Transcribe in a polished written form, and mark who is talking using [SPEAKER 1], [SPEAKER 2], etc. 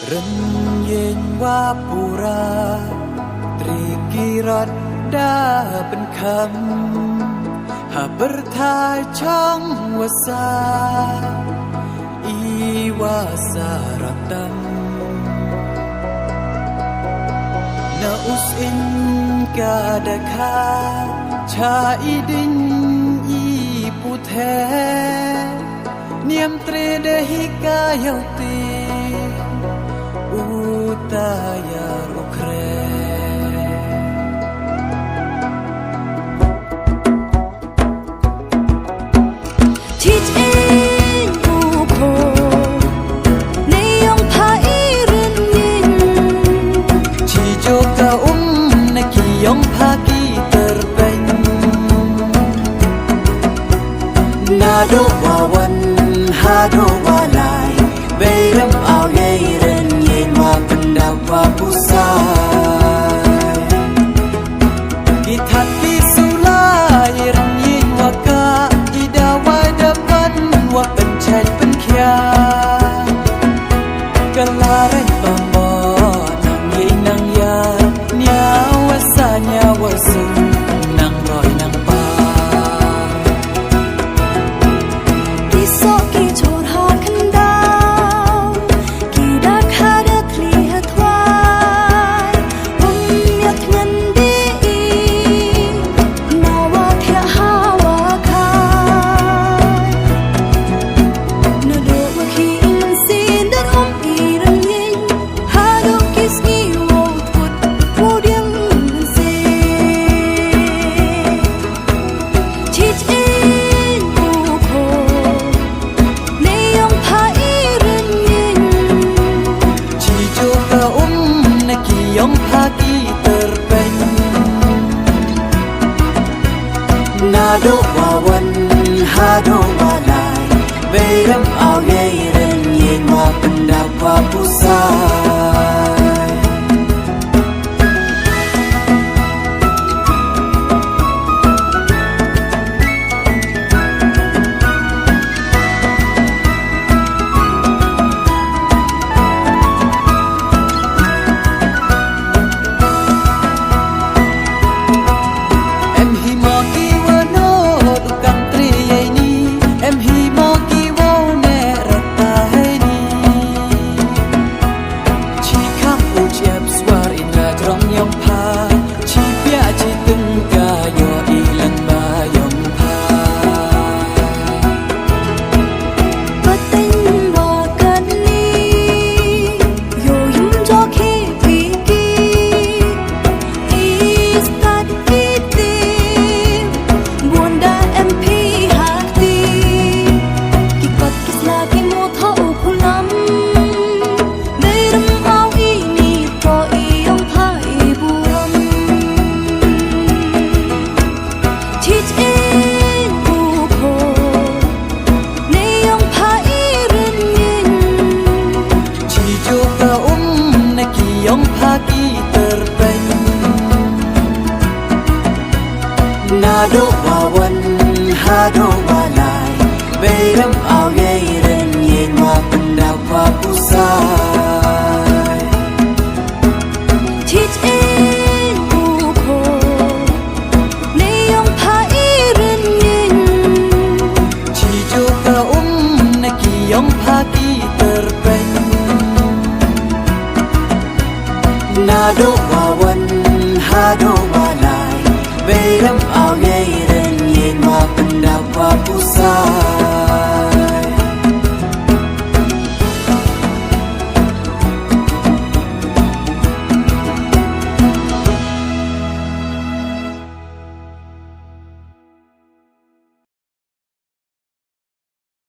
[SPEAKER 1] Renyen wapura Trikirat dah benkam Ha bertai chong wasa Iwasa ratam Na usin kadakha Cha idin I puthe Niam tre dehika yauti Utaya rukre
[SPEAKER 2] Teach in uko Neyong pairin yin
[SPEAKER 1] Chi joka na kiyong pagi terbang Nado wawan hado walai Bayram au yairen yin wa pendawa pusai Gitat disulai ren yin wa ka Idawa dapan wa pencai penkia Kelaran tombo nang yin nang ya Nyawa sa nyawa su Nang roy nang pa
[SPEAKER 2] Isok ki chor ha kandau Kida kada kliha twai Umyat ngandi Nawa thya hawa khai Nado wa ki insin dar iran yin Hado kisni wo put Wodiang se Teach in uko Neyong pairin yin
[SPEAKER 1] Chi joka na kiyong pagi terbang Nado wawan hado walai Bayram au yairen yin wa pendawa pusai Em hi mo ki wa no tukang tri yai ni Em hi mo ki wa ne rata hai ni Chi kham u chep swar in la trong yong pa Chi pia chi tung ka yo ilan ba yong pa
[SPEAKER 2] Patin wa kan ni Yo yum jo ki piki Is that kiti Bunda MP hati Kipat kisla ki mo tha u pulam Bayram au ini to iyong phai buram Teach in uko Neyong pairin yin
[SPEAKER 1] Chi joka na kiyong pagi terbang Nado wawan hado walai Bayram au yairen yin wa pendawa pusai
[SPEAKER 2] Teach in uko Neyong pairin yin
[SPEAKER 1] Chi joka na kiyong pagi terbang Nado wawan hado walai